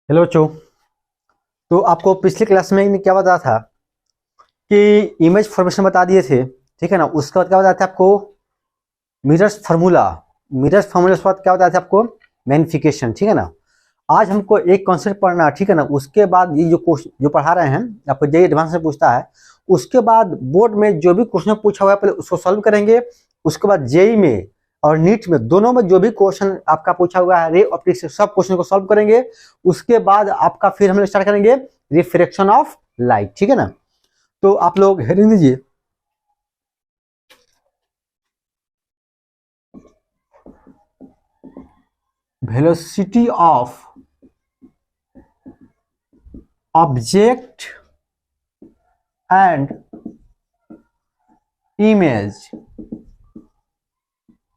Hello बच्चों। तो आपको पिछली क्लास में क्या बताया था कि इमेज फॉर्मेशन बता दिए थे, ठीक है ना। उसके बाद क्या बताया था आपको, मिरर्स फार्मूला। मिरर्स फार्मूला के बाद क्या बताया था आपको, मैग्निफिकेशन, ठीक है ना। आज हमको एक कॉन्सेप्ट पढ़ना है, ठीक है ना। उसके बाद ये जो क्वेश्चन जो पढ़ा रहे हैं आपको, जेईई एडवांस में पूछता है। उसके बाद बोर्ड में जो भी क्वेश्चन पूछा हुआ है पहले उसको सॉल्व करेंगे। उसके बाद जेईई में और नीट में दोनों में जो भी क्वेश्चन आपका पूछा हुआ है रे ऑप्टिक्स से सब क्वेश्चन को सॉल्व करेंगे। उसके बाद आपका फिर हम लोग स्टार्ट करेंगे रिफ्रैक्शन ऑफ लाइट, ठीक है ना। तो आप लोग हेडिंग दीजिए, velocity of object and image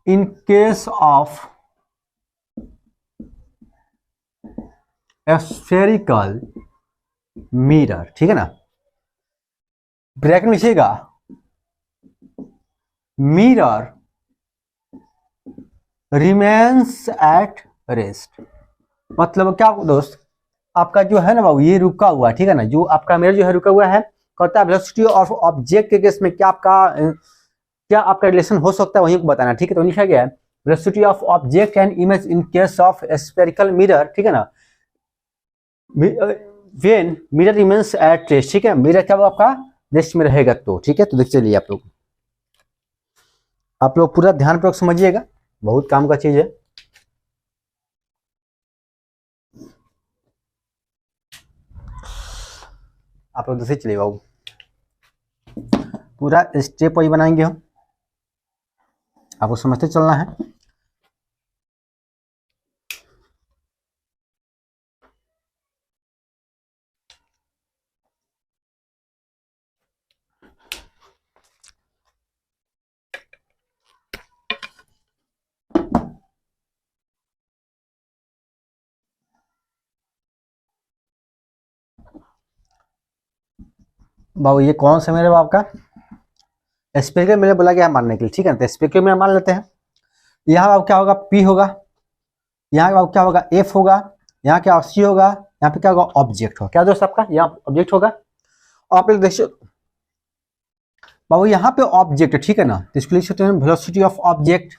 in case of spherical mirror, ठीक है ना। ब्रैकेट में लिखिएगा मिरर रिमेन्स एट रेस्ट। मतलब क्या दोस्त, आपका जो है ना बाबू ये रुका हुआ है, ठीक है ना। जो आपका मिरर जो है रुका हुआ है, कहता है वेलोसिटी ऑफ ऑब्जेक्ट के केस में क्या आपका रिलेशन हो सकता है वहीं को बताना, ठीक है। तो लिखा गया है velocity of object and image in case of spherical mirror, ठीक है ना। When mirror remains at rest, ठीक है। मिरर क्या आपका रेस्ट में रहेगा, तो ठीक है। तो देख चलिए आप लोग पूरा ध्यानपूर्वक समझिएगा, बहुत काम का चीज है। आप लोग देखिए चलिए बाबू, पूरा स्टेप वाइज बनाएंगे हम, आपको समझते चलना है। बाबू ये कौन सा मिरर है आपका, स्पेक्ट्रम मिरर बोला गया मानने के लिए, ठीक है। तो स्पेक्ट्रम मिरर मान लेते हैं। यहाँ अब क्या होगा, पी होगा, यहाँ अब क्या होगा, एफ होगा, यहाँ क्या सी होगा, यहाँ पे क्या होगा, ऑब्जेक्ट होगा। क्या दोस्त आपका यहाँ ऑब्जेक्ट होगा। और आप लोग देखिए बाबू यहाँ पे ऑब्जेक्ट, ठीक है ना। तो इसको लिख सकते हैं वेलोसिटी ऑफ ऑब्जेक्ट।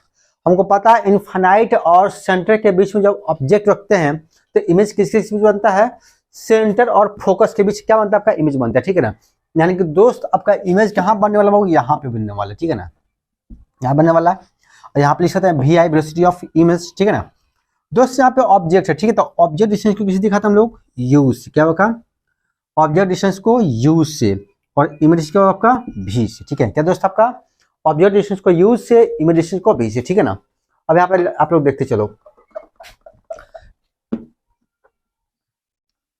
हमको पता है इनफाइनाइट और सेंटर के बीच में जब ऑब्जेक्ट रखते हैं तो इमेज किसके बीच बनता है, सेंटर और फोकस के बीच क्या बनता है, आपका इमेज बनता है, ठीक है ना। यानी कि दोस्त आपका इमेज कहाँ बनने वाला बाबू, यहाँ पे बनने वाला है, ठीक है ना। यहाँ बनने वाला है। और यहाँ पे लिख सकते हैं V I velocity of image, ठीक है ना। दोस्त यहाँ पे ऑब्जेक्ट है, ठीक है। तो ऑब्जेक्ट डिस्टेंस को किसी दिखाते हम लोग यू से, क्या होगा, ऑब्जेक्ट डिस्टेंस को यू से, और इमेज को आपका भी से, ठीक है। क्या दोस्त आपका ऑब्जेक्ट डिस्टेंस को यू से, इमेज डिस्टेंस को भी से, ठीक है ना। अब यहाँ पे आप लोग देखते चलो,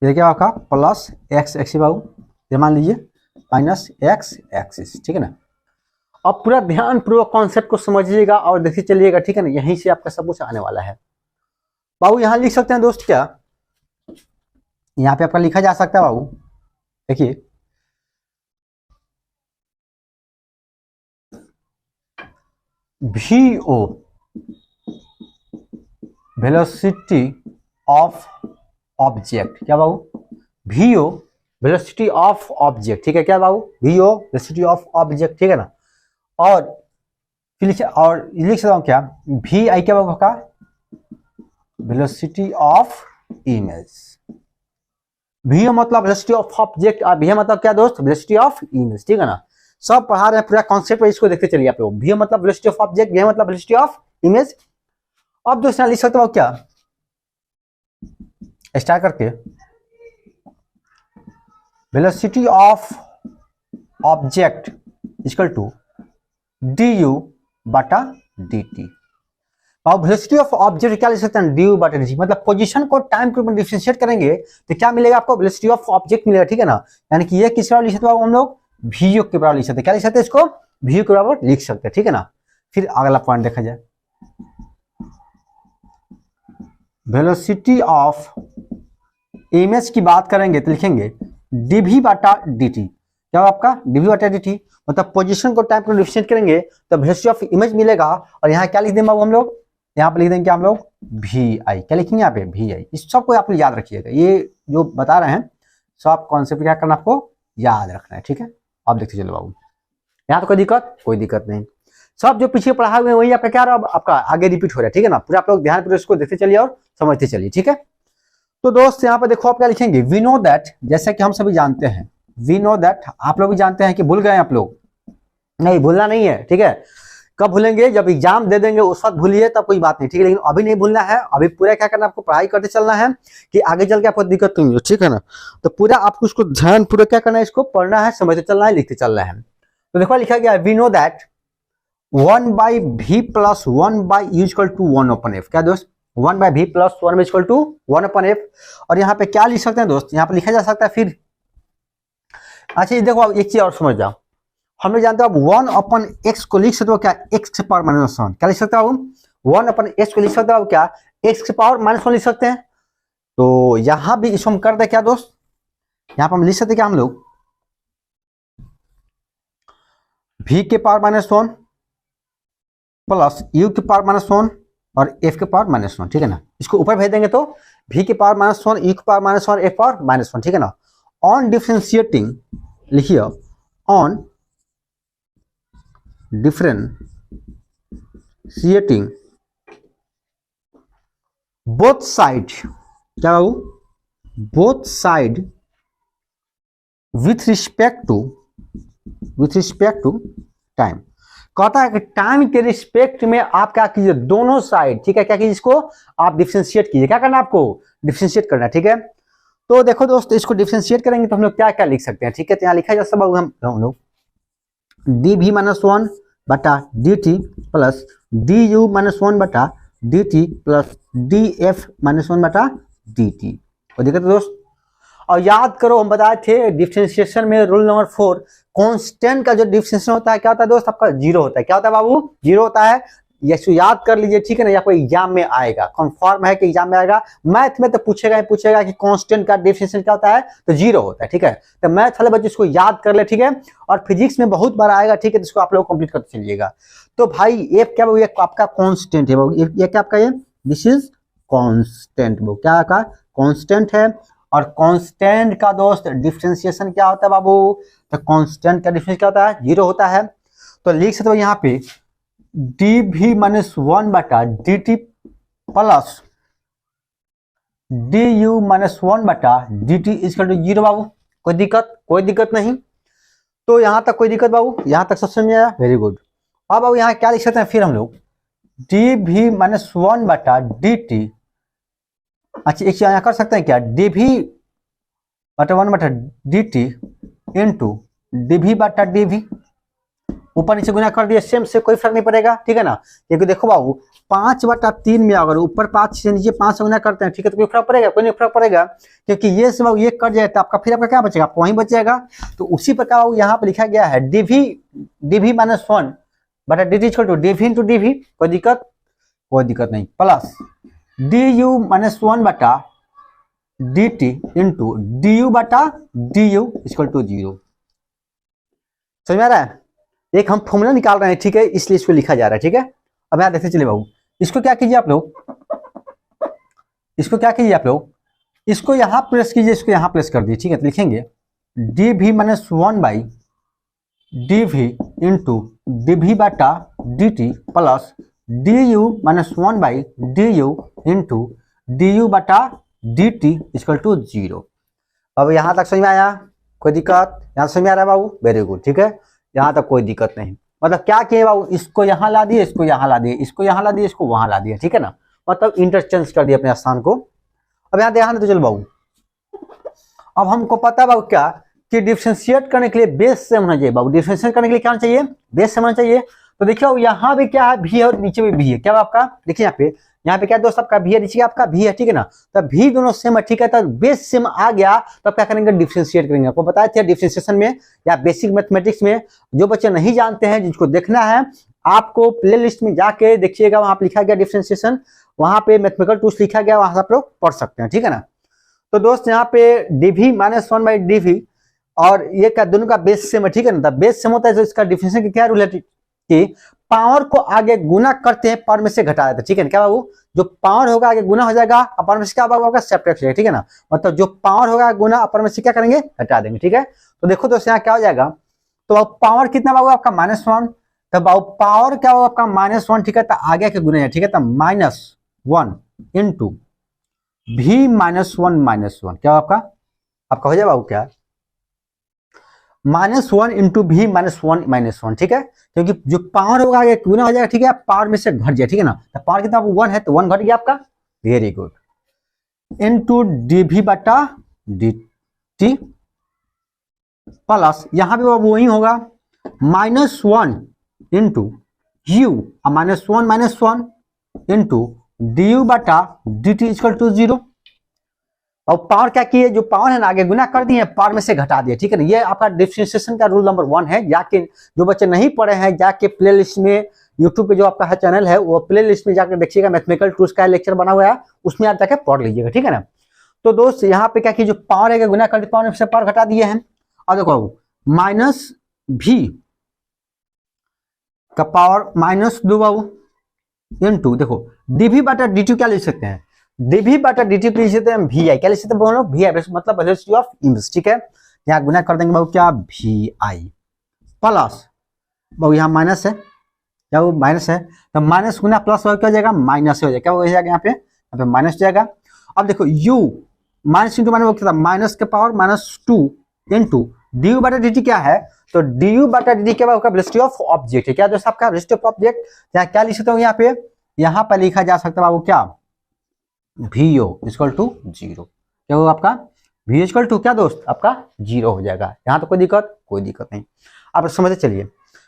ये क्या आपका प्लस एक्स एक्सिस बाबू, ये मान लीजिए माइनस एक्स एक्सिस, ठीक है ना। अब पूरा ध्यान पूर्वक कॉन्सेप्ट को समझिएगा और देखिए चलिएगा, ठीक है ना। यहीं से आपका सब कुछ आने वाला है बाबू। यहाँ लिख सकते हैं दोस्त, क्या यहाँ पे आपका लिखा जा सकता है बाबू, देखिए V O velocity of object, क्या बाबू, V O velocity of object, ठीक है। क्या बाबू, V O velocity of object, ठीक है ना। और फिर लिख सकता हूँ क्या, वी आई क्या बाबू का वेलोसिटी ऑफ इमेज। वी मतलब वेलोसिटी ऑफ ऑब्जेक्ट और वी मतलब क्या दोस्त, वेलोसिटी ऑफ इमेज, ठीक है ना। सब पढ़ा रहे हैं पूरा कॉन्सेप्ट, इसको देखते चलिए आप लोग। वी मतलब वेलोसिटी ऑफ ऑब्जेक्ट, वी मतलब वेलोसिटी ऑफ इमेज। अब दोस्त लिख सकते हो क्या, स्टार्ट करके velocity of object equal to D U बटा डी टी। और वेलोसिटी ऑफ ऑब्जेक्ट क्या लिख सकते हैं, डी यू बटा डी टी। मतलब पोजीशन को टाइम के ऊपर डिफरेंशिएट करेंगे तो क्या मिलेगा आपको, वेलोसिटी ऑफ ऑब्जेक्ट मिलेगा, ठीक है ना। यानी कि ये किस बराबर लिख सकते हैं हम लोग, वी यू के बराबर लिख सकते हैं। क्या लिख सकते हैं इसको, वी यू के बराबर लिख सकते हैं, ठीक है ना। फिर अगला पॉइंट देखा जाए, वेलोसिटी ऑफ इमेज की बात करेंगे तो लिखेंगे डीवी बटा डी टी। क्या आपका डीवी बटा डी टी, मतलब पोजीशन को टाइम को डिफरेंशिएट करेंगे तो वेलोसिटी ऑफ इमेज मिलेगा। और यहाँ क्या लिख देंगे हम लोग, यहाँ पे लिख देंगे हम लोग वी आई, क्या लिखेंगे यहाँ पे वी आई। इस सबको आप लोग याद रखिएगा, ये जो बता रहे हैं सब कॉन्सेप्ट क्या करना आपको याद रखना है, ठीक है। आप देखते चलो बाबू, यहाँ तो कोई दिक्कत नहीं, सब जो पीछे पढ़ा हुए हैं वही आपका क्या रहा, आपका आगे रिपीट हो रहा है, ठीक है ना। पूरा आप लोग ध्यान पूर्वक इसको देखते चलिए और समझते चलिए, ठीक है। तो दोस्त यहाँ पे देखो आप क्या लिखेंगे, वी नो दैट, जैसा कि हम सभी जानते हैं, वी नो दैट, आप लोग भी जानते हैं कि भूल गए आप लोग, नहीं भूलना नहीं है, ठीक है। कब भूलेंगे, जब एग्जाम दे देंगे उस वक्त भूलिए, तब कोई बात नहीं, ठीक है। लेकिन अभी नहीं भूलना है, अभी पूरा क्या करना है आपको, पढ़ाई करते चलना है कि आगे चल के आपको दिक्कत नहीं हो, ठीक है ना। तो पूरा आपको उसको ध्यान पूरा क्या करना है, इसको पढ़ना है, समझते चलना है, लिखते चलना है। तो देखो लिखा गया we know that 1/v + 1/u = 1/f, क्या दोस्त 1/v + 1 = 1/f। और यहाँ पे क्या लिख सकते हैं दोस्त, यहाँ पे लिखा जा सकता है फिर, अच्छा ये देखो एक चीज और समझ जाओ, हम लोग जानते हो अब 1/x को लिख सकते हो क्या, x के पावर -1, क्या लिख सकते हो 1/x को लिख सकते हो क्या, x के पावर -1 लिख सकते हैं। तो यहां भी इसको हम कर दे क्या दोस्त, यहां पर हम लिख सकते क्या हम लोग v के पावर -1 प्लस u के पावर -1 और f के पावर -1, ठीक है ना। इसको ऊपर भेज देंगे तो v के पावर -1, u के पावर -1, f पावर -1, ठीक है ना। ऑन डिफरेंशिएटिंग लिखिए, ऑन differentiating both side, क्या बाबू both side with respect to time, कहता है कि टाइम के रिस्पेक्ट में आप क्या कीजिए, दोनों साइड, ठीक है, क्या कीजिए, इसको आप डिफरेंशिएट कीजिए, क्या करना है आपको डिफरेंशिएट करना है, ठीक है। तो देखो दोस्त इसको डिफरेंशिएट करेंगे तो हम लोग क्या क्या लिख सकते हैं, ठीक है। तो यहाँ लिखा जा सकता है हम लोग dv -1 बटा dt प्लस du -1 बटा dt प्लस df -1 बटा dt। और देखो दोस्त, और याद करो हम बताए थे डिफरेंशिएशन में रूल नंबर 4, कांस्टेंट का जो डिफरेंशिएशन होता है क्या होता है दोस्त, आपका जीरो होता है, क्या होता है बाबू, जीरो होता है। ये याद कर लीजिए, ठीक है ना, या कोई एग्जाम में आएगा, कंफर्म है कि एग्जाम में आएगा, मैथ में तो पूछेगा कि कांस्टेंट का डिफरेंशिएशन क्या होता है, तो जीरो होता है, ठीक है। तो मैथ वाले बच्चे इसको याद कर ले, ठीक है। और फिजिक्स में बहुत बार आएगा, ठीक है, तो इसको आप लोग कंप्लीट करते चलिएगा। तो भाई ये क्या ये आपका कांस्टेंट है, ये क्या आपका, ये दिस इज कांस्टेंट, वो क्या का कांस्टेंट है। और कांस्टेंट का दोस्त डिफरेंशिएशन क्या होता है बाबू, तो कांस्टेंट का डिफरेंशिएशन क्या होता है, जीरो होता है। तो लिख सकते हो यहाँ पे dv -1 बटा dt प्लस du -1 बटा dt = 0 बाबू, कोई दिक्कत नहीं। तो यहां तक कोई दिक्कत बाबू, यहां तक सब समझ में आया, वेरी गुड। अब बाबू यहाँ क्या लिख सकते हैं फिर हम लोग dv -1 बटा dt, अच्छा एक चीज यहाँ कर सकते हैं क्या, dv बटा 1 बटा dt इंटू dv बटा dv, ऊपर नीचे गुना कर दिया, सेम से कोई फर्क नहीं पड़ेगा, ठीक है ना। क्योंकि देखो बाबू 5/3 में अगर ऊपर 5 से नीचे 5 से गुना करते हैं, ठीक है, तो कोई फर्क पड़ेगा, कोई नहीं फर्क पड़ेगा, क्योंकि ये से बाबू ये कट जाए तो आपका फिर आपका क्या बचेगा, आपको वहीं बच जाएगा। तो उसी प्रकार बाबू यहाँ पे लिखा गया है dv -1 बटा dt = dv इंटू dv, कोई दिक्कत नहीं, प्लस du -1 बटा dt इंटू du बटा du = 0। समझ में आ रहा है, एक हम फॉर्मूला निकाल रहे हैं, ठीक है, इसलिए इसको लिखा जा रहा है, ठीक है। अब यहाँ देखते चलिए बाबू, इसको क्या कीजिए आप लोग, इसको यहाँ प्रेस कीजिए, इसको यहाँ प्रेस कर दीजिए, ठीक है। तो लिखेंगे dv -1 by dv into dv बटा dt plus du -1 by du into du बटा dt = 0। अब यहाँ तक समझ में आया, कोई दिक्कत, यहाँ समझ में आ रहा है बाबू, वेरी गुड, ठीक है, यहाँ तक कोई दिक्कत नहीं। मतलब क्या किए बाबू, इसको यहाँ ला दिए, इसको यहाँ ला दिए, इसको यहाँ ला दिए, इसको वहां ला दिया, ठीक है ना, मतलब इंटरचेंज कर दिया अपने स्थान को। अब यहाँ ध्यान दे, तो चलो बाबू अब हमको पता है बाबू क्या कि डिफरेंशिएट करने के लिए बेस सेम होना चाहिए बाबू, डिफरेंशिएट करने के लिए क्या होना चाहिए, बेस सेम होना चाहिए। तो देखिए यहाँ भी क्या है, भी है और नीचे भी भी है, क्या आपका देखिए यहाँ पे क्या दोस्त आपका भी है, नीचे आपका भी है, ठीक है ना। तो भी दोनों सेम है, ठीक है, तो बेस सेम आ गया तो क्या करेंगे, डिफरेंशिएट करेंगे। आपको बताया था डिफरेंशिएशन में या बेसिक मैथमेटिक्स में, जो बच्चे नहीं जानते हैं जिसको देखना है आपको प्लेलिस्ट में जाके देखिएगा, वहां पे लिखा गया डिफरेंशिएशन, वहां पे मैथमेटिकल टूल्स लिखा गया, वहां से आप लोग पढ़ सकते हैं, ठीक है ना। तो दोस्त यहाँ पे dv -1 बाई dv और ये क्या दोनों का बेस सेम है, ठीक है ना। बेस सेम होता है तो इसका डिफरेंशिएशन क्या रूल है कि पावर को आगे गुना करते हैं पावर में से घटा देते हैं, ठीक है क्या बाबू, जो पावर होगा आगे गुना हो जाएगा, अपर में से क्या होगा सेपरेट हो जाएगा, ठीक है ना, मतलब जो पावर होगा गुना अपर में से क्या करेंगे घटा देंगे, ठीक है। तो देखो दोस्तों यहाँ क्या हो जाएगा, तो पावर कितना बाबू आपका -1, तो बाबू पावर क्या होगा आपका -1, ठीक है, तो आगे के गुना है, ठीक है, तो -1 इंटू भी -1 क्या आपका हो जाएगा बाबू क्या -1 इंटू भी -1, ठीक है, क्योंकि जो पावर होगा आगे गुना हो जाएगा, ठीक है, पावर में से घट जाए, ठीक है ना, तो पावर कितना 1 है तो 1 घट गया आपका, वेरी गुड, इंटू dv बटा dt प्लस यहां पे वही होगा -1 इंटू u -1 इंटू du बटा dt इक्वल टू 0। और पावर क्या किए, जो पावर है ना आगे गुना कर दिए, पावर में से घटा दिए, ठीक है ना, ये आपका डिफरेंशिएशन का रूल नंबर 1 है। जाके जो बच्चे नहीं पढ़े हैं जाके प्ले लिस्ट में यूट्यूब पे जो आपका चैनल है वो प्ले लिस्ट में जाकर देखिएगा, मैथमेटिकल टूल्स का लेक्चर बना हुआ है, उसमें आप जाके पढ़ लीजिएगा, ठीक है ना। तो दोस्त यहाँ पे क्या किए, जो पावर है गुना कर दिए, पावर में से पावर घटा दिए हैं, और देखो -v का पावर -2 बाबू इंटू देखो dv बटा dt क्या लिख सकते हैं, dv बटा dt लिख सकते हैं vi, क्या लिख सकते हैं बोलो vi मतलब वेलोसिटी ऑफ इमेज, ठीक है, यहाँ गुना कर देंगे बाबू क्या vi प्लस बाबू यहाँ माइनस है, क्या वो माइनस है, तो माइनस गुना प्लस हो क्या हो जाएगा माइनस हो जाएगा, क्या हो जाएगा यहाँ पे माइनस जाएगा। अब देखो u माइनस इंटू माइनस क्या था, माइनस के पावर -2 इंटू du बटा dt क्या है, तो du बटा dt क्या होगा वेलोसिटी ऑफ ऑब्जेक्ट है, क्या दोस्तों आपका वेलोसिटी ऑफ ऑब्जेक्ट, क्या लिख सकते हो यहाँ पे लिखा जा सकता है बाबू क्या vo इक्वल टू 0, क्या होगा आपका v इक्वल टू क्या दोस्त आपका 0 हो जाएगा। यहाँ तो कोई दिक्कत नहीं, आप समझते चलिए,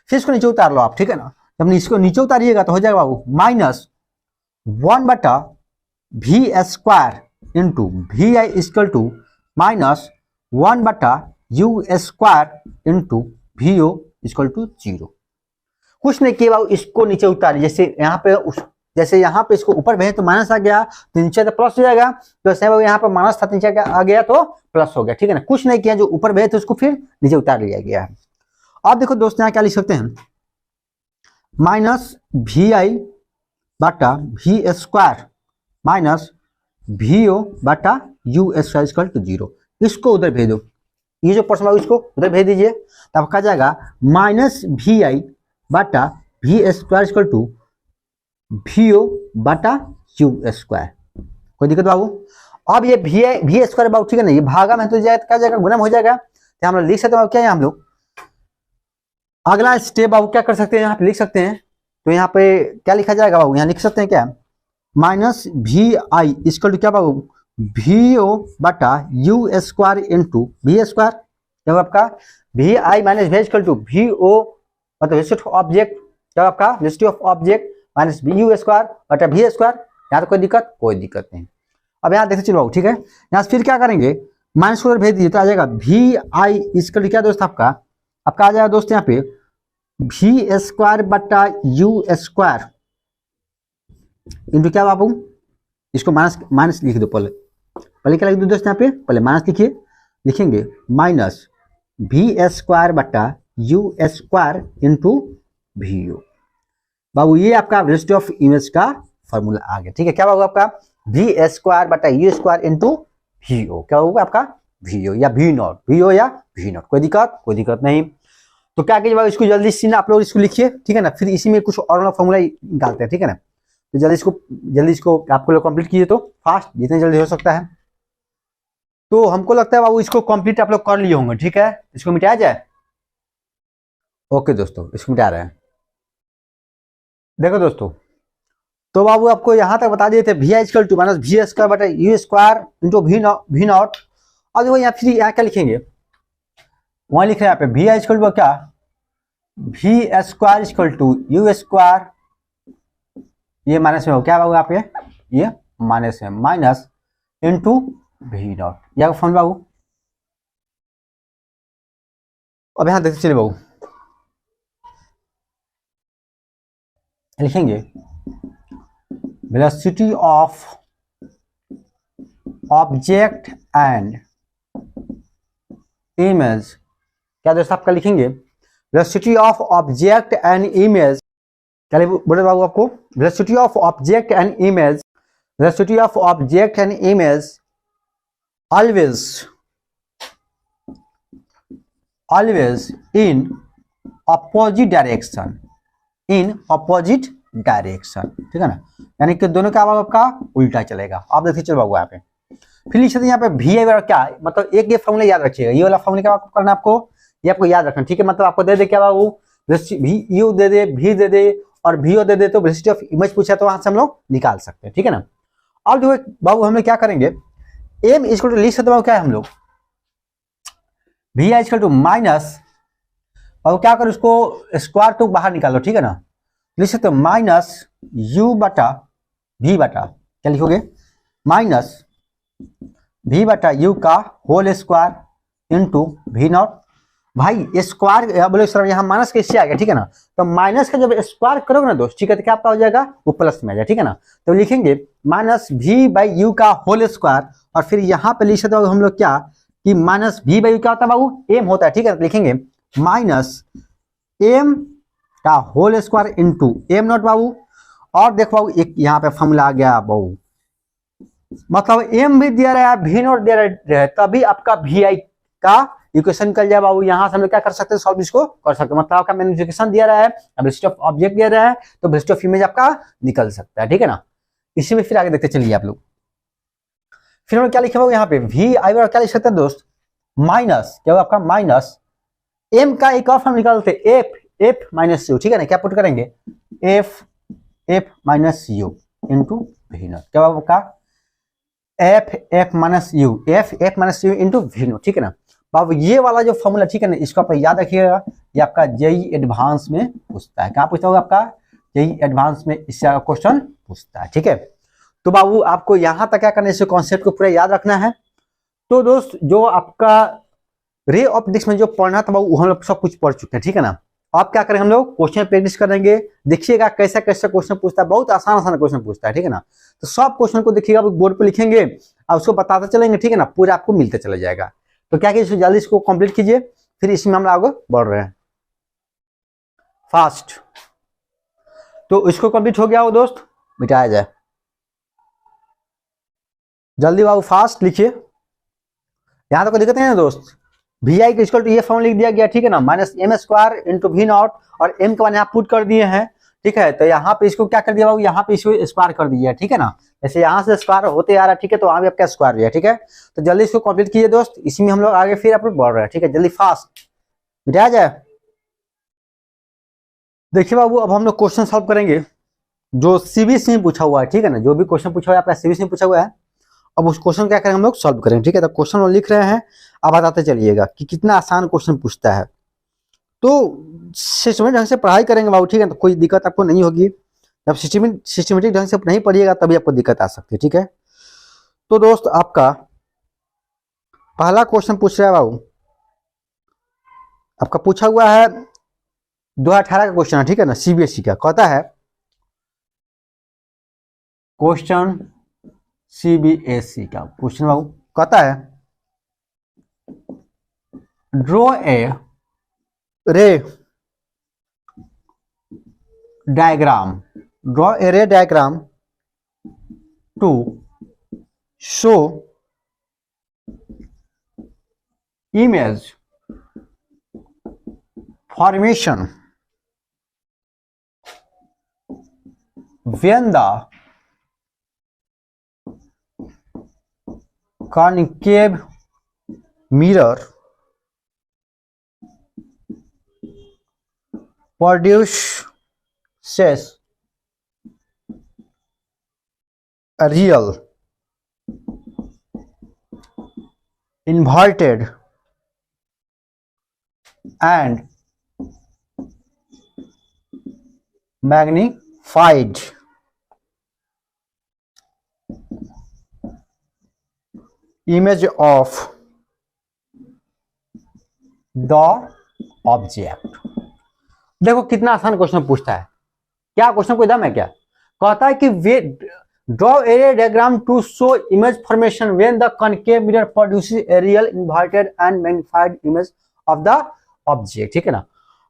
फिर इसको नीचे उतार लो आप, ठीक है ना, जब इसको नीचे उतारिएगा तो हो जाएगा बाबू -1 बटा v² into vi equal to -1 बटा u² into vo equal to 0। कुछ नहीं किया बाबू, इसको नीचे उतारिए, जैसे यहाँ पे इसको ऊपर भेजे तो माइनस आ गया, तो नीचे तो प्लस हो जाएगा, तो ऐसे यहाँ पे माइनस था नीचे आ गया तो प्लस हो गया, ठीक है ना, कुछ नहीं किया, जो ऊपर भेजे तो उसको फिर नीचे उतार लिया गया है। अब देखो दोस्त यहाँ क्या लिख सकते हैं -vi बटा v² माइनस vo बटा u² इक्वल टू 0, इसको उधर भेज दो, ये जो पर्सन इसको उधर भेज दीजिए, तब कहा जाएगा -vi बटा v² इक्वल टू vo बटा u², कोई दिक्कत बाबू। अब ये v² बाबू, ठीक है ना, ये भागा में तो क्या जाएगा गुना हो जाएगा, तो हम लोग लिख सकते हैं क्या है, हम लोग अगला स्टेप बाबू क्या कर सकते हैं, यहाँ पे लिख सकते हैं, तो यहाँ पे क्या लिखा जाएगा बाबू, यहाँ लिख सकते हैं क्या -vi इक्वल टू क्या बाबू vo बटा u² इंटू v², जब आपका vi minus v equal to vo मतलब वेलोसिटी ऑफ ऑब्जेक्ट, जब आपका velocity of object minus u² बटा v², यहाँ तो कोई दिक्कत नहीं। अब यहाँ देखते चलो बाबू, ठीक है, यहाँ फिर क्या करेंगे माइनस को भेज दीजिए, तो आ जाएगा vi इक्वल टू क्या दोस्त आपका आ जाएगा दोस्त यहाँ पे v² बटा u² इंटू क्या बाबू, इसको माइनस लिख दो, पहले क्या लिख दो दोस्त, यहाँ पे पहले माइनस लिखिए, लिखेंगे -v² बटा u² इंटू vo, बाबू ये आपका वेलोसिटी ऑफ इमेज का फॉर्मूला आ गया, ठीक है, क्या होगा आपका v² बटा u² इंटू vo, क्या होगा आपका vo या v0, कोई दिक्कत नहीं। तो क्या कीजिए इसको जल्दी से ना आप लोग इसको लिखिए, ठीक है ना, फिर इसी में कुछ और फॉर्मूला निकालते हैं, ठीक है ना, तो जल्दी इसको आपको लोग कंप्लीट कीजिए, तो फास्ट जितने जल्दी हो सकता है। तो हमको लगता है बाबू इसको कंप्लीट आप लोग कर लिए होंगे, ठीक है, इसको मिटाया जाए। ओके दोस्तों, इसको मिटा रहे हैं, देखो दोस्तों, तो बाबू आपको यहां तक बता दिए थे vi equal to minus v² बटा u² इंटू v0। अब देखो यहाँ फिर यहाँ क्या लिखेंगे, वहां लिख रहे हैं यहाँ पे vi इक्वल टू क्या v² इक्वल टू u², ये माइनस में हो क्या बाबू, आप ये माइनस है माइनस इंटू v0, यह फॉर्म बाबू। अब यहां देखते चलिए बाबू, लिखेंगे velocity of object and image, क्या दोस्त आपका लिखेंगे velocity of object and image चलिए बोले बाबू आपको, velocity of object and image, velocity of object and image always in opposite direction, in opposite direction, ठीक है ना, यानी कि दोनों का आपका उल्टा चलेगा। आप देखिए चलो बाबू यहाँ पे फिर लिख सकते हैं यहाँ पे वी आई क्या, मतलब एक ये फॉर्मूला याद रखिएगा, ये वाला फॉर्मूला क्या आपको करना है, आपको ये आपको याद रखना, ठीक है। मतलब आपको दे दे क्या बाबू, वी यू दे दे, वी दे दे और वी ओ दे दे, तो वेलोसिटी ऑफ इमेज पूछा तो वहां से हम लोग निकाल सकते हैं, ठीक है ना। और जो बाबू हम लोग क्या करेंगे, एम इक्वल टू लिख सकते हैं क्या है हम लोग, V I equal to minus, और क्या करो उसको स्क्वायर तो बाहर निकालो, ठीक है ना, लिख सकते हो माइनस यू बटा वी बटा, क्या लिखोगे, माइनस वी बटा यू का whole square into V naught. भाई स्क्वायर बोले सर यहाँ माइनस कैसे आ गया, ठीक है ना, तो माइनस का जब स्क्वायर करोगे ना दोस्त, ठीक है, तो क्या आपका हो जाएगा, वो प्लस में आ जाएगा, ठीक है ना। तो लिखेंगे माइनस वी बाई यू का होल स्क्वायर, और फिर यहाँ पे लिख सकते हो हम लोग क्या कि माइनस वी बाई यू क्या होता है बाबू, एम होता है, ठीक है। तो लिखेंगे माइनस एम का whole square into M naught बाबू, और देखो बाबू एक यहाँ पे फॉर्मूला आ गया बाबू, मतलब एम भी दिया रहा है, वी नॉट दिया रहा है, तभी आपका वी आई का इक्वेशन निकल जाए बाबू। यहाँ से हम लोग क्या कर सकते हैं, सॉल्व इसको कर सकते हैं, मतलब आपका मैग्निफिकेशन दिया रहा है, वेलोसिटी ऑफ ऑब्जेक्ट दिया रहा है, तो वेलोसिटी ऑफ इमेज आपका निकल सकता है, ठीक है ना। इसी में फिर आगे देखते चलिए आप लोग, फिर हम क्या लिखे बाबू यहाँ पे वी आई क्या लिख सकते हैं दोस्त, माइनस क्या होगा आपका, माइनस एम का एक और फॉर्म निकालते एफ एफ माइनस यू, ठीक है ना, क्या पुट करेंगे F F minus U into V naught, क्या होगा आपका F F minus U, F F minus U into V naught, ठीक है ना बाबू। ये वाला जो फॉर्मूला, ठीक है ना, इसको आप याद रखिएगा, ये आपका जेई एडवांस में पूछता है, क्या पूछता होगा आपका जेई एडवांस में इससे क्वेश्चन पूछता है, ठीक है। तो बाबू आपको यहाँ तक क्या करना है, इस कॉन्सेप्ट को पूरा याद रखना है। तो दोस्त जो आपका रे ऑप्टिक्स में जो पढ़ना था बाबू हम लोग सब कुछ पढ़ चुके हैं, ठीक है ना। आप क्या करेंगे, हम लोग क्वेश्चन प्रैक्टिस करेंगे, देखिएगा कैसा कैसा क्वेश्चन पूछता है, बहुत आसान आसान क्वेश्चन पूछता है, ठीक है ना। तो सब क्वेश्चन को देखिएगा, बोर्ड पे लिखेंगे और उसको बताते चलेंगे, ठीक है ना, पूरा आपको मिलते चला जाएगा। तो क्या कीजिए जल्दी इसको कंप्लीट कीजिए, फिर इसमें हम आगे बढ़ रहे हैं फास्ट। तो इसको कंप्लीट हो गया वो दोस्त, मिटाया जाए जल्दी बाबू, फास्ट लिखिए। यहां तक दिक्कत है ना दोस्त, वी आई के इक्वल टू ये फॉर्म लिख दिया गया, ठीक है ना, minus M square into V naught, और एम के बाद यहाँ पुट कर दिए हैं, ठीक है। तो यहाँ पे इसको क्या कर दिया बाबू, यहाँ पे इसको स्क्वायर कर दिया, ठीक है ना, जैसे यहाँ से स्क्वायर होते आ रहा है, ठीक है, तो वहां भी आपका स्क्वायर भी है, ठीक है। तो जल्दी इसको कंप्लीट कीजिए दोस्त, इसी में हम लोग आगे फिर आप लोग बढ़ रहे हैं, ठीक है, जल्दी फास्ट मिटाया जाए। देखिए बाबू अब हम लोग क्वेश्चन सॉल्व करेंगे जो सीबीएसई में पूछा हुआ है, ठीक है ना, जो भी क्वेश्चन पूछा हुआ है आपका सीबीएसई में पूछा हुआ है, अब उस क्वेश्चन क्या करेंगे हम लोग सॉल्व करेंगे, ठीक है। तो क्वेश्चन लिख रहे हैं, अब बताते चलिएगा कि कितना आसान क्वेश्चन पूछता है। तो सिस्टमेटिक ढंग से पढ़ाई करेंगे बाबू, ठीक है, तो कोई दिक्कत आपको नहीं होगी। जब सिस्टमेटिक ढंग से नहीं पढ़िएगा तभी आपको दिक्कत आ सकती है, ठीक है। तो दोस्त आपका पहला क्वेश्चन पूछ रहा है बाबू, आपका पूछा हुआ है 2018 का क्वेश्चन है, ठीक है ना, सीबीएसई का। कहता है क्वेश्चन सीबीएसई का क्वेश्चन बाबू, कहता है draw a ray diagram, draw a ray diagram to show image formation when the concave mirror produces a real inverted and magnified image of the object। देखो कितना आसान क्वेश्चन पूछता है, क्या क्वेश्चन कोई दम है क्या। कहता है कि we draw a ray diagram to show image formation when the concave mirror produces a real inverted and magnified image of the object, ठीक है ना।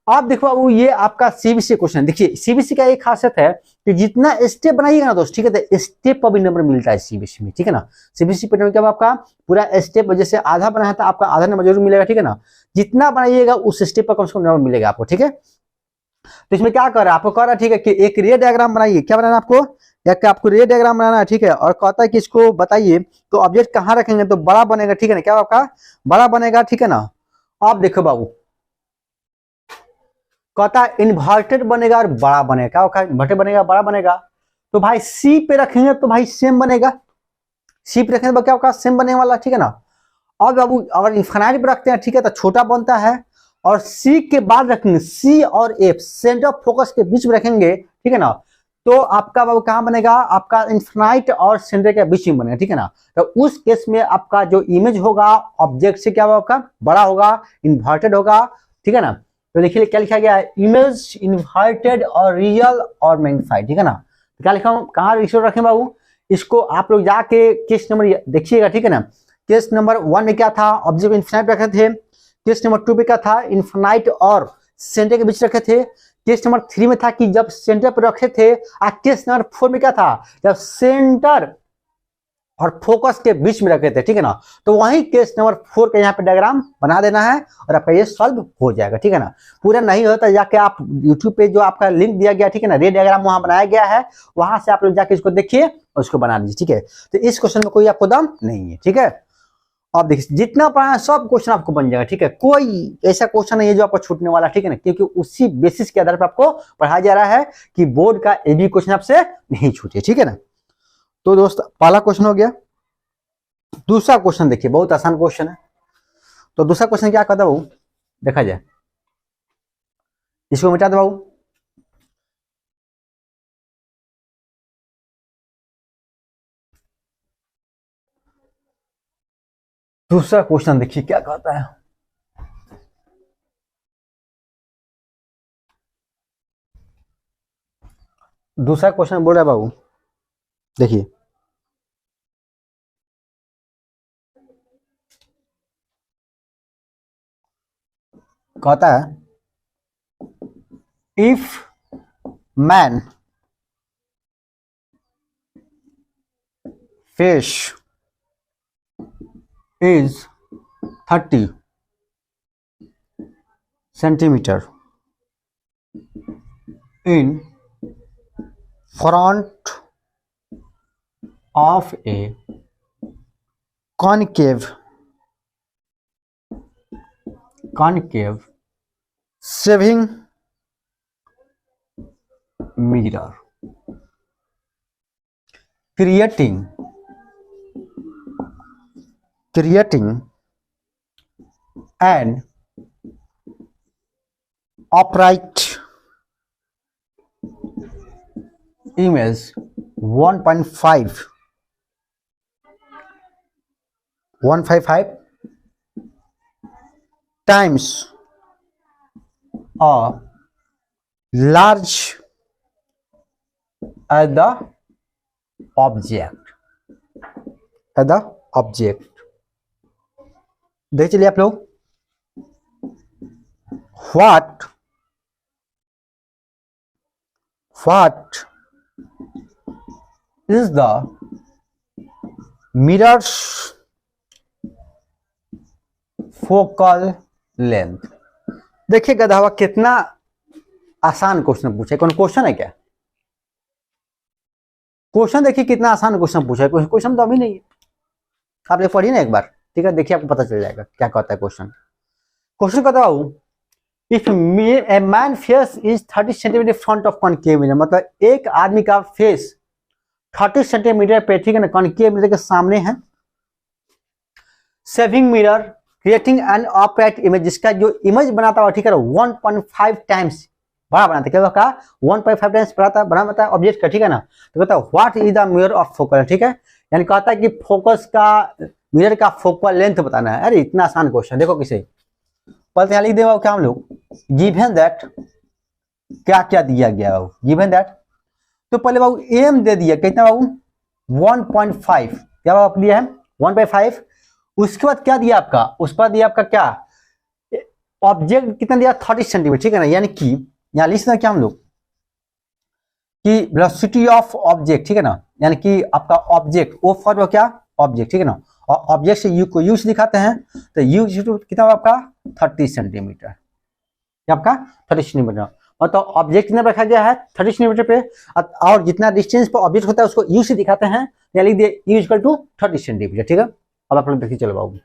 आप देखो बाबू ये आपका सीबीसी क्वेश्चन, देखिए सीबीसी का एक खासियत है कि जितना स्टेप बनाइएगा ना दोस्त, ठीक है, तो स्टेप पर भी नंबर मिलता है सीबीसी में, ठीक है ना। सीबीसी पैटर्न क्या आपका पूरा स्टेप, जैसे आधा बनाया था आपका आधा नंबर जरूर मिलेगा, ठीक है ना। जितना बनाइएगा उस स्टेप पर कम से कम नंबर मिलेगा आपको, ठीक है। तो इसमें क्या कर रहा है, आपको कह रहा है ठीक है कि एक रे डायग्राम बनाइए, क्या बनाना आपको, या आपको रे डायग्राम बनाना है, ठीक है। और कहता है कि इसको बताइए तो ऑब्जेक्ट कहाँ रखेंगे तो बड़ा बनेगा, ठीक है ना, क्या आपका बड़ा बनेगा, ठीक है ना। आप देखो बाबू कहता है इन्वर्टेड बनेगा और बड़ा बनेगा, क्या होगा इन्वर्टेड बनेगा बड़ा बनेगा। तो भाई सी पे रखेंगे तो भाई सेम बनेगा, सी पे रखेंगे तो क्या होगा सेम बनेने वाला, ठीक है ना। और बाबू अगर इन्फिनाइट पे रखते हैं, ठीक है, तो छोटा बनता है। और सी के बाद रखेंगे सी और एफ सेंटर ऑफ फोकस के बीच में रखेंगे, ठीक है ना। तो आपका बाबू कहाँ बनेगा, आपका इन्फिनाइट और सेंटर के बीच में बनेगा, ठीक है ना। तो उस केस में आपका जो इमेज होगा ऑब्जेक्ट से क्या होगा आपका बड़ा होगा, इन्वर्टेड होगा, ठीक है ना। तो देखिए क्या लिखा गया है, इमेज इन्वर्टेड और रियल और मैग्नीफाइड, ठीक है ना। तो क्या लिखा हूं, कहाँ रेशियो रखें बाबू, इसको आप लोग जाके केस नंबर देखिएगा, ठीक है ना। केस नंबर 1 में क्या था, ऑब्जेक्ट इन्फिनाइट रखे थे। केस नंबर 2 में क्या था, इन्फिनाइट और सेंटर के बीच रखे थे। केस नंबर 3 में था कि जब सेंटर पर रखे थे। केस नंबर 4 में क्या था, जब सेंटर और फोकस के बीच में रखे थे, ठीक है ना। तो वही केस नंबर 4 का यहाँ पे डायग्राम बना देना है और आपका ये सॉल्व हो जाएगा, ठीक है ना। पूरा नहीं होता जाके आप यूट्यूब पे जो आपका लिंक दिया गया, ठीक है ना, रे डायग्राम वहां बनाया गया है, वहां से आप लोग जाके इसको देखिए और उसको बना लीजिए, ठीक है। तो इस क्वेश्चन में कोई आपको दम नहीं है, ठीक है। आप देखिए जितना पढ़ा है सब क्वेश्चन आपको बन जाएगा, ठीक है। कोई ऐसा क्वेश्चन नहीं है जो आपको छूटने वाला, ठीक है ना, क्योंकि उसी बेसिस के आधार पर आपको पढ़ाया जा रहा है कि बोर्ड का एक भी क्वेश्चन आपसे नहीं छूटे, ठीक है ना। तो दोस्त पहला क्वेश्चन हो गया। दूसरा क्वेश्चन देखिए बहुत आसान क्वेश्चन है। तो दूसरा क्वेश्चन क्या कहता है बाबू, देखा जाए, इसको मिटा दो बाबू। दूसरा क्वेश्चन देखिए क्या कहता है, दूसरा क्वेश्चन बोल रहा है बाबू, देखिए कहता है if man fish is 30 centimeter in front of a concave shaving mirror, creating an upright image 1.5 times a large as the object, देख चलिए आप लोग, what is the mirror's focal length। देखिए गधा हुआ कितना आसान क्वेश्चन पूछा है, कौन क्वेश्चन है क्या, क्वेश्चन देखिए कितना आसान क्वेश्चन पूछा है, क्वेश्चन तो अभी नहीं है, आप लोग पढ़िए ना एक बार, ठीक है, देखिए आपको पता चल जाएगा क्या कहता है क्वेश्चन। क्वेश्चन कहता हूं if a man face is 30 centimetre front of concave mirror, मतलब एक आदमी का फेस 30 सेंटीमीटर पे, ठीक है ना, कॉनकेव मिरर के सामने है। Shaving mirror creating an upright image, जिसका जो इमेज बनाता हुआ, ठीक है, 1.5 टाइम्स बड़ा बनाता है, क्या होगा 1.5 टाइम्स बड़ा बनाता है ऑब्जेक्ट का, ठीक है ना। तो कहता है what is the mirror of focal, ठीक है, यानी कहता है कि फोकस का मिरर का फोकल लेंथ बताना है। अरे इतना आसान क्वेश्चन, देखो किसे पहले यहाँ लिख दे क्या हम लोग, गिवन दैट क्या क्या दिया गया बाबू, गिवन दैट, तो पहले बाबू एम दे दिया कितना बाबू 1.5, क्या बाबू दिया है 1.5। उसके बाद क्या दिया आपका, उसके बाद दिया आपका क्या ऑब्जेक्ट कितना दिया 30 सेंटीमीटर, ठीक है ना, यानी कि यहाँ लिख सकते हैं क्या हम लोग कि वेलोसिटी ऑफ ऑब्जेक्ट, ठीक है ना, यानी कि आपका ऑब्जेक्ट ओ फॉर क्या ऑब्जेक्ट, ठीक है ना, और ऑब्जेक्ट से यू को यू से दिखाते हैं तो यू कितना होगा आपका 30 सेंटीमीटर, आपका 30 सेंटीमीटर, मतलब ऑब्जेक्ट कितना रखा गया है 30 सेंटीमीटर पे, और जितना डिस्टेंस पर ऑब्जेक्ट होता है उसको यू से दिखाते हैं, या लिख दिए यू इक्वल टू 30 सेंटीमीटर, ठीक है। अब आप लोग देखिए, चलो बाबू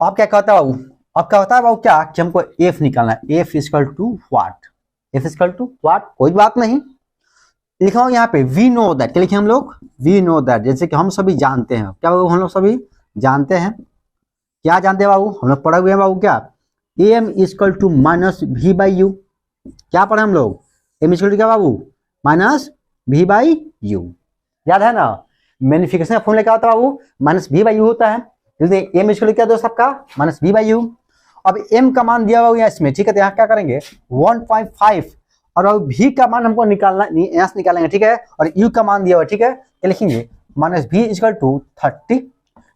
आप क्या कहता है बाबू, अब क्या होता है बाबू क्या कि हमको एफ निकालना है, F equal to what, F equal to what, कोई बात नहीं, लिखा हो यहाँ पे वी नो दैट, क्या लिखे हम लोग वी नो दैट, जैसे कि हम सभी जानते हैं, क्या बाबू हम लोग सभी जानते हैं, क्या जानते हैं बाबू, हम लोग पढ़े हुए हैं बाबू क्या M equal to minus V by U, क्या पढ़े हम लोग एम इक्वल टू क्या बाबू माइनस वी बाई यू, याद है ना, मैग्निफिकेशन का फॉर्मूला क्या होता है बाबू माइनस वी बाई यू होता है, एम इक्वल टू क्या दोस्त आपका माइनस वी बाई यू। अब एम का मान दिया हुआ है इसमें, ठीक है, तो यहाँ क्या करेंगे 1.5 और अब v का मान हमको निकालना, यहाँ से निकालेंगे, ठीक है, और u का मान दिया हुआ, ठीक है, तो लिखेंगे माइनस v इक्वल टू 30,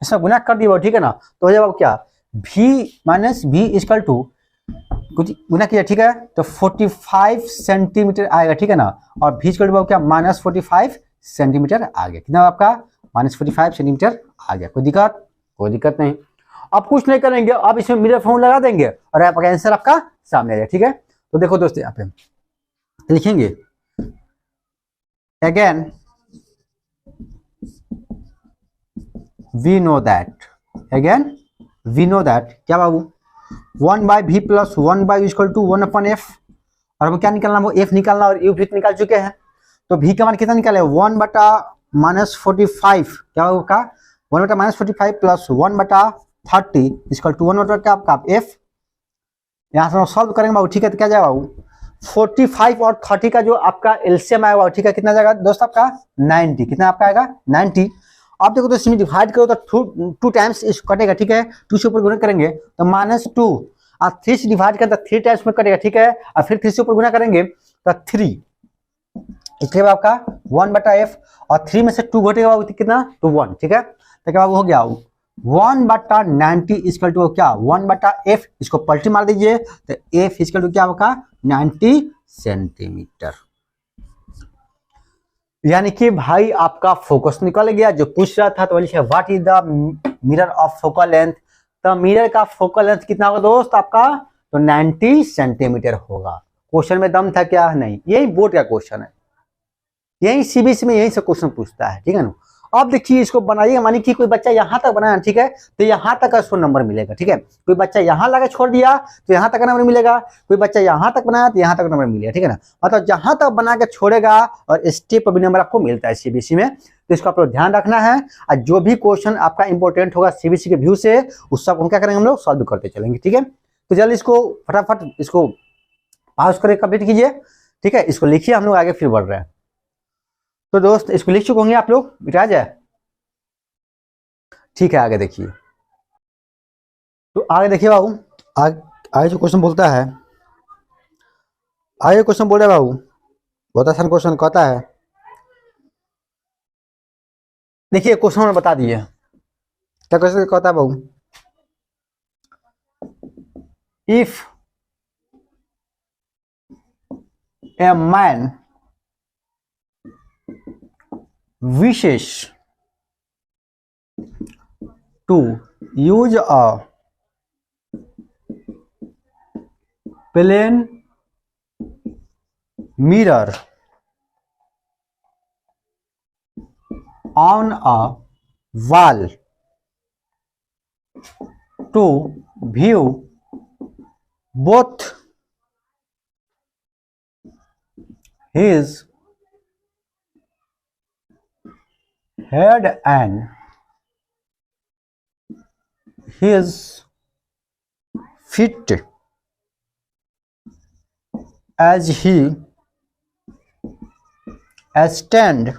इसमें गुना कर दिया हुआ, ठीक है ना, तो हो जाएगा क्या v minus v equal to कुछ गुना किया, ठीक है, तो 45 सेंटीमीटर आएगा, ठीक है ना, और v इक्वल टू क्या माइनस 45 सेंटीमीटर आ गया, कितना आपका माइनस 45 सेंटीमीटर आ गया, कोई दिक्कत नहीं। अब कुछ नहीं करेंगे, अब इसमें मिरर फॉर्म लगा देंगे और आपका आंसर आपका सामने आ जाएगा, ठीक है। तो देखो दोस्तों यहाँ पे लिखेंगे again we know that, again we know that क्या बाबू 1 by V plus 1 by equal to 1 upon F, और हमें क्या निकालना वो एफ निकालना, और यू भी निकाल चुके हैं, तो वी का मान कितना निकाले 1 बटा माइनस 45, क्या होगा 1 बटा माइनस 45 प्लस 1 बटा 30 इक्वल टू 1 बटा क्या आपका एफ, यहाँ से हम सॉल्व करेंगे बाबू, ठीक है, तो क्या जाएगा बाबू 45 और 30 का जो आपका एलसीएम आएगा, ठीक है, कितना जाएगा दोस्त आपका 90, कितना आपका आएगा 90। आप देखो तो इसमें डिवाइड करो तो 2 टाइम्स इस कटेगा, ठीक है, 2 से ऊपर गुना करेंगे तो -2, और 3 से डिवाइड करें तो 3 टाइम्स में कटेगा, ठीक है, और फिर 3 से ऊपर गुना करेंगे तो 3, इसके बाद आपका 1 बटा एफ, और 3 में से 2 घटेगा कितना तो 1, ठीक है, तो क्या हो गया 1 बटा 90 इक्वल टू क्या 1 बटा एफ, इसको पलटी मार दीजिए तो एफ इक्वल टू क्या होगा 90 सेंटीमीटर, यानी कि भाई आपका फोकस निकल गया, जो पूछ रहा था तो बोलिए what is the mirror of focal length, तो मिरर का फोकल लेंथ कितना होगा दोस्त आपका तो 90 सेंटीमीटर होगा। क्वेश्चन में दम था क्या नहीं, यही बोर्ड का क्वेश्चन है, यही सीबीएसई में यही से क्वेश्चन पूछता है, ठीक है ना। अब देखिए इसको बनाइए, मानी कि कोई बच्चा यहाँ तक बनाया, ठीक है, तो यहाँ तक उसको नंबर मिलेगा, ठीक है, कोई बच्चा यहाँ लगा छोड़ दिया तो यहाँ तक का नंबर मिलेगा, कोई बच्चा यहाँ तक बनाया तो यहाँ तक नंबर मिलेगा, ठीक है ना, मतलब जहाँ तक बना के छोड़ेगा और स्टेप पर भी नंबर आपको मिलता है सीबीएसई में, तो इसको आप लोग ध्यान रखना है, और जो भी क्वेश्चन आपका इंपॉर्टेंट होगा सीबीएसई के व्यू से उस सब हम क्या करेंगे हम लोग सॉल्व करते चलेंगे, ठीक है। तो जल्दी इसको फटाफट इसको पास करके कंप्लीट कीजिए, ठीक है, इसको लिखिए, हम लोग आगे फिर बढ़ रहे हैं। तो दोस्त इसको लिख चुके होंगे आप लोग, मिटा जाए, ठीक है, आगे देखिए, तो आगे देखिए बाबू, आगे जो क्वेश्चन बोलता है, आगे क्वेश्चन बोल रहा है बाबू, बहुत आसान क्वेश्चन कहता है, देखिए क्वेश्चन में बता दिए क्या क्वेश्चन कहता है बाबू, if a man wishes to use a plain mirror on a wall to view both his head and his feet as he stands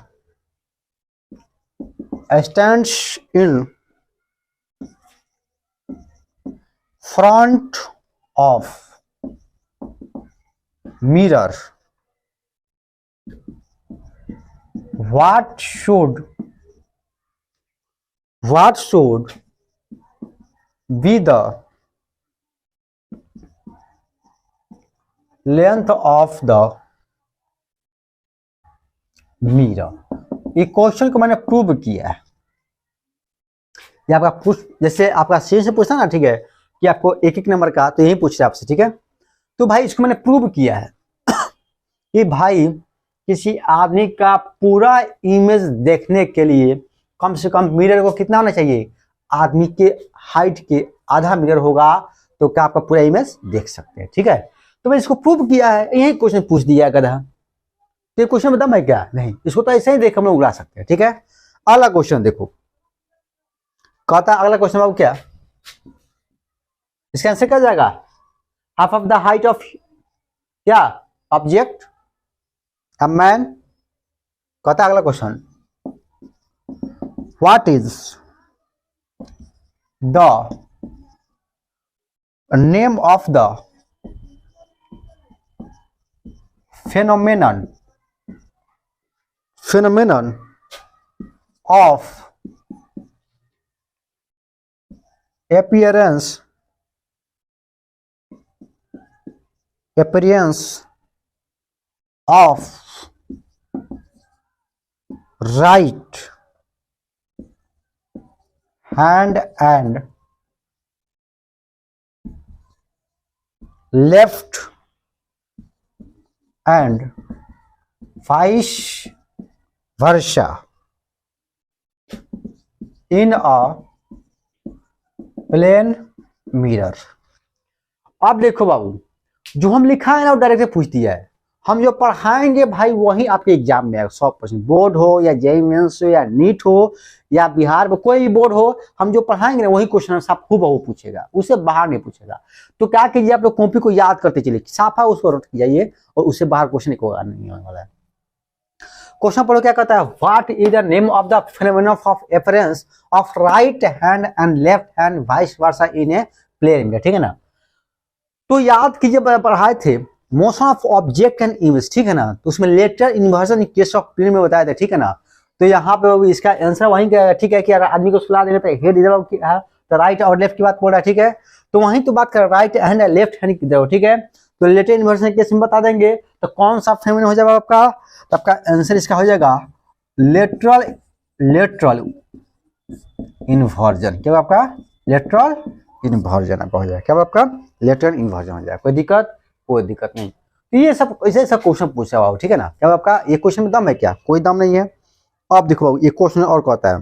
in front of mirror, what should be the length of the mirror. ये question को मैंने prove किया है। ये आपका जैसे आपका सी से पूछा ना, ठीक है, कि आपको एक एक नंबर का, तो यही पूछ रहा है आपसे, ठीक है। तो भाई इसको मैंने प्रूव किया है कि भाई किसी आदमी का पूरा इमेज देखने के लिए कम से कम मिरर को कितना होना चाहिए, आदमी के हाइट के आधा मिरर होगा, तो क्या आपका पूरा इमेज देख सकते हैं, ठीक है। तो मैं इसको प्रूव किया है, यही क्वेश्चन पूछ दिया है गधा। तो ये क्वेश्चन बता मैं क्या नहीं, इसको तो ऐसे ही देख हम लोग उड़ा सकते हैं, ठीक है। अगला क्वेश्चन देखो, कहता अगला क्वेश्चन बाबू क्या, इसका आंसर क्या जाएगा, half of the height of क्या ऑब्जेक्ट अ मैन। कहता अगला question, what is the name of the phenomenon of appearance of right hand and left and vice versa in a plane mirror। अब देखो बाबू, जो हम लिखा है ना वो डायरेक्ट पूछ दिया है, हम जो पढ़ाएंगे भाई वही आपके एग्जाम में आएगा 100%। बोर्ड हो या जेईई मेंस हो या नीट हो या बिहार में कोई भी बोर्ड हो, हम जो पढ़ाएंगे ना वही क्वेश्चन साफ खूब पूछेगा, उससे बाहर नहीं पूछेगा। तो क्या कीजिए, आप लोग कॉपी को याद करते चलिए, साफा उसको रट जाइए और उससे बाहर क्वेश्चन को नहीं होने वाला है। क्वेश्चन पढ़ो क्या कहता है, what is the name of the phenomenon of appearance of right hand and left hand vice versa in a plane mirror, ठीक है ना। तो याद कीजिए पढ़ाए थे motion of object and image, ठीक है ना। तो उसमें lateral inversion in case of plane में बताया था, ठीक है ना। तो यहाँ पे इसका आंसर वहीं का, ठीक है, कि अगर आदमी को सुला देने पे हेड इधर है तो राइट और लेफ्ट की बात बोल रहा है, ठीक है। तो वहीं तो बात कर राइट हैंड लेफ्ट हैंड की तरफ, ठीक है। तो लेटरल इन्वर्जन केस में बता देंगे तो कौन सा फेमिनिन हो जाएगा आपका, तो आपका आंसर इसका हो जाएगा लेटरल इन्वर्जन। क्या आपका लेटरल इन्वर्जन आपका हो जाएगा, क्या आपका लेटरल इन्वर्जन हो जाएगा। कोई दिक्कत नहीं। तो ये सब ऐसे सब क्वेश्चन पूछा हुआ, ठीक है ना। क्या आपका ये क्वेश्चन में दम है क्या, कोई दम नहीं है। अब देखो ये क्वेश्चन और कहता है,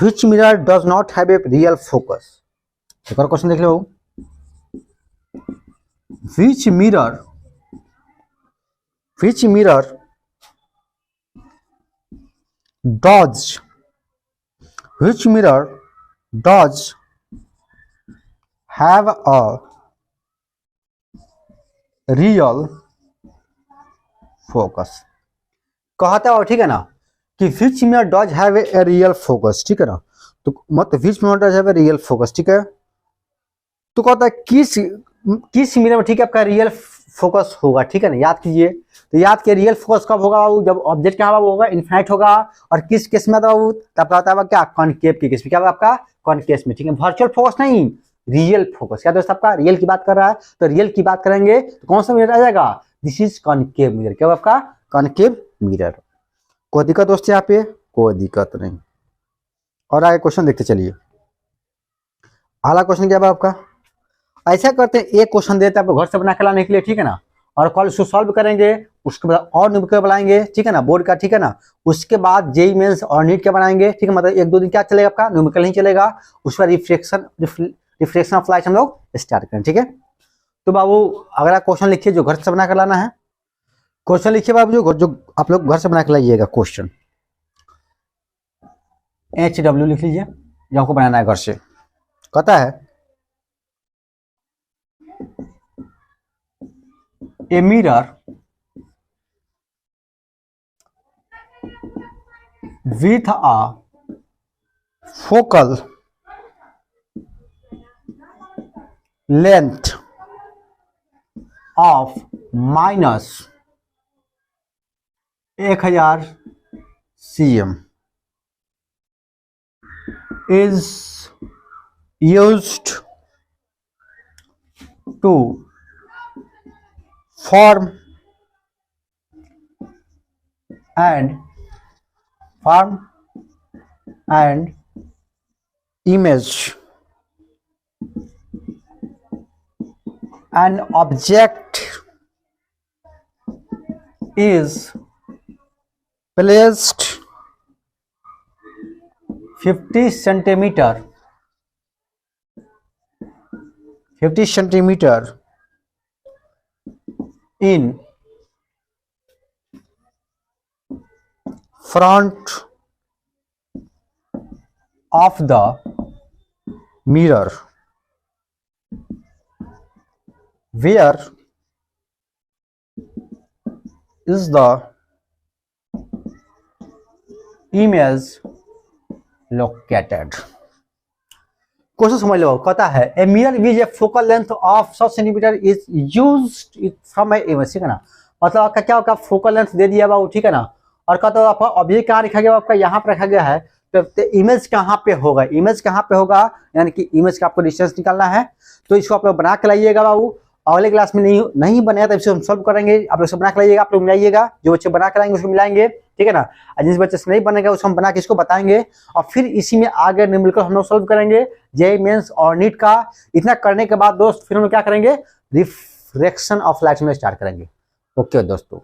which mirror does not have a real focus. एक और क्वेश्चन देख लो, which mirror does have a real focus। कहता है, ठीक है ना, कि which mirror does have a real focus, ठीक है ना। तो मतलब which mirror does have a real focus, ठीक है। तो कहता है किस मिरर में, ठीक है, आपका रियल फोकस होगा, ठीक है ना। याद कीजिए, तो याद किए रियल फोकस कब होगा बाबू, जब ऑब्जेक्ट क्या होगा, इनफाइनाइट होगा। और किस केस में बाबू, तब कहता है क्या, कॉनकेव के केस में, क्या आपका कॉनकेव में, ठीक है। वर्चुअल फोकस नहीं, रियल फोकस। क्या दोस्त आपका रियल की बात कर रहा है, तो रियल की बात करेंगे तो कौन सा मिरर आ जाएगा, दिस इज कॉनकेव मिरर। क्या आपका कॉनकेव मिरर। कोई दिक्कत दोस्त यहाँ पे, कोई दिक्कत नहीं। और आगे क्वेश्चन देखते चलिए। अगला क्वेश्चन क्या है आपका, ऐसा करते हैं एक क्वेश्चन देते हैं आपको घर से बना के लाने के लिए, ठीक है ना। और कल उसको सॉल्व करेंगे, उसके बाद और न्यूमेरिकल बनाएंगे, ठीक है ना, बोर्ड का, ठीक है ना। उसके बाद जेईई मेंस और नीट के बनाएंगे, ठीक है। मतलब एक दो दिन क्या चलेगा आपका, न्यूमेरिकल नहीं चलेगा। उसके बाद रिफ्लेक्शन ऑफ लाइट हम लोग स्टार्ट करें, ठीक है। तो बाबू अगला क्वेश्चन लिखिए जो घर से बना कर लाना है। क्वेश्चन लिखिए बाबू जो आप लोग घर से बना के लाइएगा। क्वेश्चन HW लिख लीजिए जो आपको बनाना है घर से। कहता है, a mirror with a focal length of -1000 cm is used to form and image. An object is placed 50 centimeter in front of the mirror, where is the image located. Question समझ लो, कहता है a mirror with A focal length of 100 centimetre is used from A image, ठीक है ना। मतलब आपका क्या होगा, फोकल लेंथ दे दिया बाबू, ठीक है ना। और कहता है आपका ऑब्जेक्ट कहाँ रखा गया, आपका यहाँ पर रखा गया है, तो इमेज कहाँ पे होगा, इमेज कहाँ पे होगा, यानी कि इमेज का आपको डिस्टेंस निकालना है। तो इसको आप लोग बना के लाइएगा बाबू, अगले क्लास में नहीं बनेगा तो इसको हम सॉल्व करेंगे। आप लोग बना के लाइएगा, आप लोग मिलाइएगा, जो बच्चे बना के लाएंगे उसको मिलाएंगे, ठीक है ना। और जिस बच्चे से नहीं बनेगा उसको हम बना के इसको बताएंगे, और फिर इसी में आगे मिलकर हम लोग सॉल्व करेंगे जेईई मेंस और नीट का। इतना करने के बाद दोस्त फिर हम लोग क्या करेंगे, रिफ्लेक्शन ऑफ लाइट में स्टार्ट करेंगे। ओके दोस्तों।